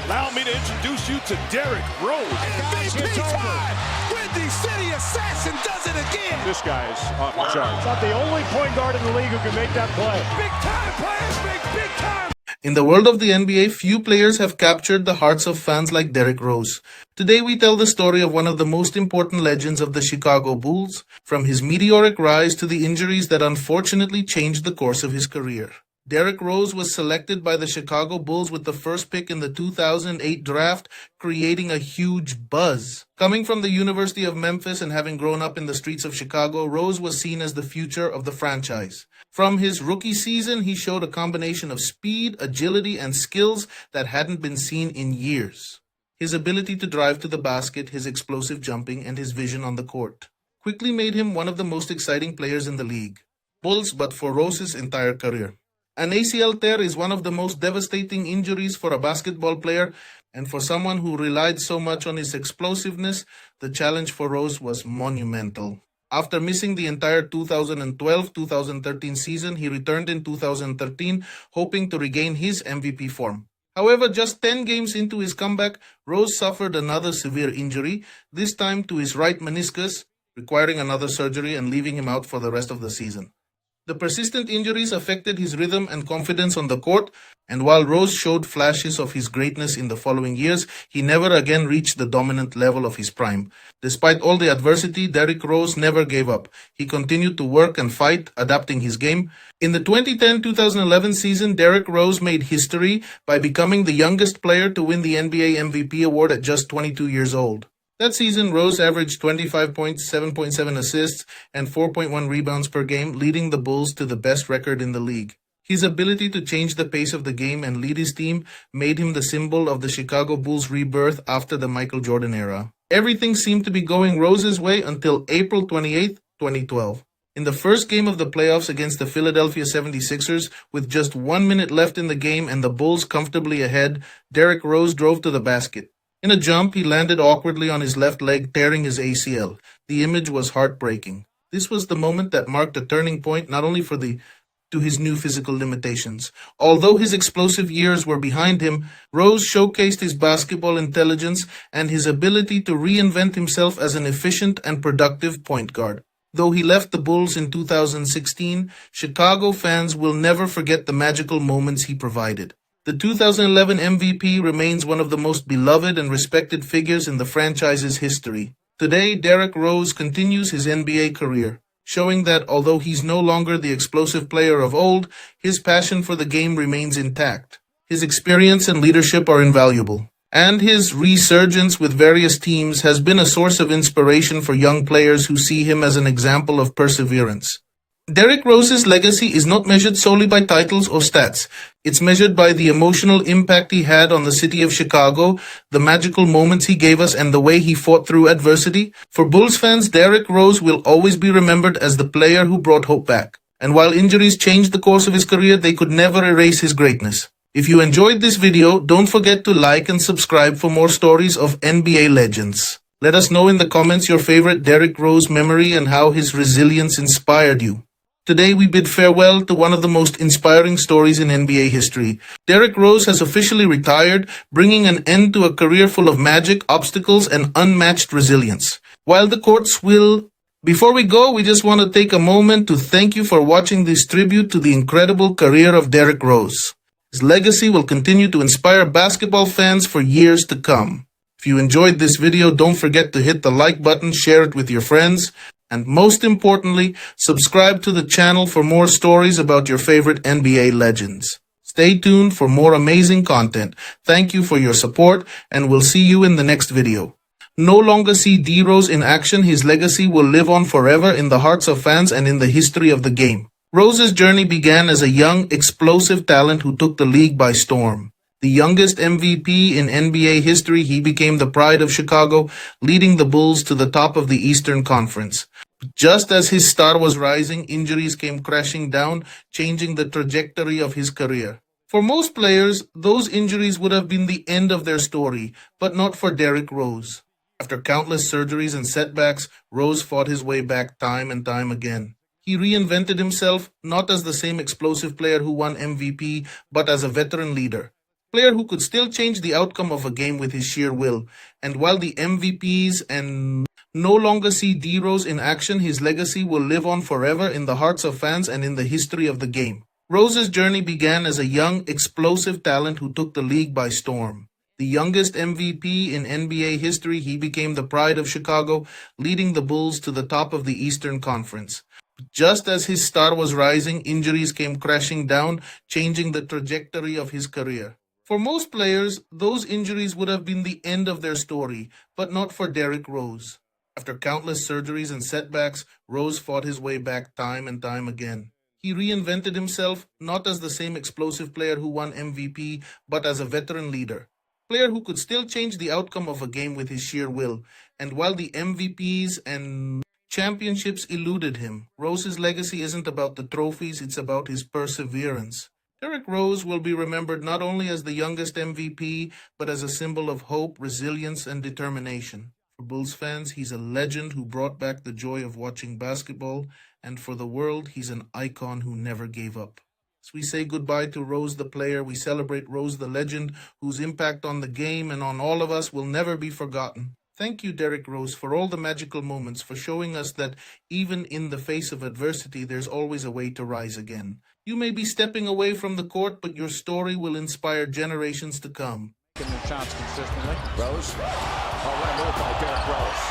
Allow me to introduce you to Derrick Rose. MVP time! Windy City Assassin does it again! This guy's off the charts. Not the only point guard in the league who can make that play. Big time players make big time! In the world of the NBA, few players have captured the hearts of fans like Derrick Rose. Today we tell the story of one of the most important legends of the Chicago Bulls, from his meteoric rise to the injuries that unfortunately changed the course of his career. Derrick Rose was selected by the Chicago Bulls with the first pick in the 2008 draft, creating a huge buzz. Coming from the University of Memphis and having grown up in the streets of Chicago, Rose was seen as the future of the franchise. From his rookie season, he showed a combination of speed, agility, and skills that hadn't been seen in years. His ability to drive to the basket, his explosive jumping, and his vision on the court quickly made him one of the most exciting players in the league. Bulls, but for Rose's entire career. An ACL tear is one of the most devastating injuries for a basketball player, and for someone who relied so much on his explosiveness, the challenge for Rose was monumental. After missing the entire 2012-2013 season, he returned in 2013, hoping to regain his MVP form. However, just 10 games into his comeback, Rose suffered another severe injury, this time to his right meniscus, requiring another surgery and leaving him out for the rest of the season. The persistent injuries affected his rhythm and confidence on the court, and while Rose showed flashes of his greatness in the following years, he never again reached the dominant level of his prime. Despite all the adversity, Derrick Rose never gave up. He continued to work and fight, adapting his game. In the 2010-2011 season, Derrick Rose made history by becoming the youngest player to win the NBA MVP award at just 22 years old. That season, Rose averaged 25 points, 7.7 assists, and 4.1 rebounds per game, leading the Bulls to the best record in the league. His ability to change the pace of the game and lead his team made him the symbol of the Chicago Bulls' rebirth after the Michael Jordan era. Everything seemed to be going Rose's way until April 28, 2012. In the first game of the playoffs against the Philadelphia 76ers, with just 1 minute left in the game and the Bulls comfortably ahead, Derrick Rose drove to the basket. In a jump, he landed awkwardly on his left leg, tearing his ACL. The image was heartbreaking. This was the moment that marked a turning point not only to his new physical limitations. Although his explosive years were behind him, Rose showcased his basketball intelligence and his ability to reinvent himself as an efficient and productive point guard. Though he left the Bulls in 2016, Chicago fans will never forget the magical moments he provided. The 2011 MVP remains one of the most beloved and respected figures in the franchise's history. Today, Derrick Rose continues his NBA career, showing that although he's no longer the explosive player of old, his passion for the game remains intact. His experience and leadership are invaluable, and his resurgence with various teams has been a source of inspiration for young players who see him as an example of perseverance. Derrick Rose's legacy is not measured solely by titles or stats. It's measured by the emotional impact he had on the city of Chicago, the magical moments he gave us, and the way he fought through adversity. For Bulls fans, Derrick Rose will always be remembered as the player who brought hope back. And while injuries changed the course of his career, they could never erase his greatness. If you enjoyed this video, don't forget to like and subscribe for more stories of NBA legends. Let us know in the comments your favorite Derrick Rose memory and how his resilience inspired you. Today we bid farewell to one of the most inspiring stories in NBA history. Derrick Rose has officially retired, bringing an end to a career full of magic, obstacles, and unmatched resilience. While the courts will... Before we go, we just want to take a moment to thank you for watching this tribute to the incredible career of Derrick Rose. His legacy will continue to inspire basketball fans for years to come. If you enjoyed this video, don't forget to hit the like button, share it with your friends, and most importantly, subscribe to the channel for more stories about your favorite NBA legends. Stay tuned for more amazing content. Thank you for your support, and we'll see you in the next video. No longer see D-Rose in action, his legacy will live on forever in the hearts of fans and in the history of the game. Rose's journey began as a young, explosive talent who took the league by storm. The youngest MVP in NBA history, he became the pride of Chicago, leading the Bulls to the top of the Eastern Conference. Just as his star was rising, injuries came crashing down, changing the trajectory of his career. For most players, those injuries would have been the end of their story, but not for Derrick Rose. After countless surgeries and setbacks, Rose fought his way back time and time again. He reinvented himself, not as the same explosive player who won MVP, but as a veteran leader. player who could still change the outcome of a game with his sheer will. And while the MVPs and no longer see D Rose in action, his legacy will live on forever in the hearts of fans and in the history of the game. Rose's journey began as a young, explosive talent who took the league by storm. The youngest MVP in NBA history, he became the pride of Chicago, leading the Bulls to the top of the Eastern Conference. Just as his star was rising, injuries came crashing down, changing the trajectory of his career. For most players, those injuries would have been the end of their story, but not for Derrick Rose. After countless surgeries and setbacks, Rose fought his way back time and time again. He reinvented himself, not as the same explosive player who won MVP, but as a veteran leader. Player who could still change the outcome of a game with his sheer will. And while the MVPs and championships eluded him, Rose's legacy isn't about the trophies, it's about his perseverance. Derrick Rose will be remembered not only as the youngest MVP, but as a symbol of hope, resilience, and determination. For Bulls fans, he's a legend who brought back the joy of watching basketball, and for the world, he's an icon who never gave up. As we say goodbye to Rose the player, we celebrate Rose the legend, whose impact on the game and on all of us will never be forgotten. Thank you, Derrick Rose, for all the magical moments, for showing us that even in the face of adversity, there's always a way to rise again. You may be stepping away from the court, but your story will inspire generations to come. Getting their shots consistently. Rose. Oh, what a move by Derrick Rose.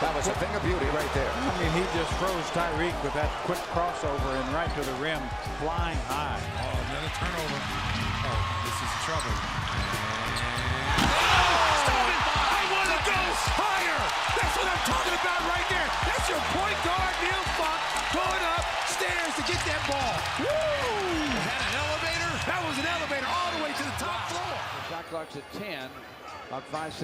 That was a thing of beauty right there. I mean, he just froze Tyreek with that quick crossover and right to the rim, flying high. Oh, another turnover. Oh, this is trouble. I want to go higher. That's what I'm talking about right there. That's your point guard, Neil Funk, going up stairs to get that ball. Woo! Is that an elevator? That was an elevator all the way to the top floor. The shot clock's at 10 on 5 seconds.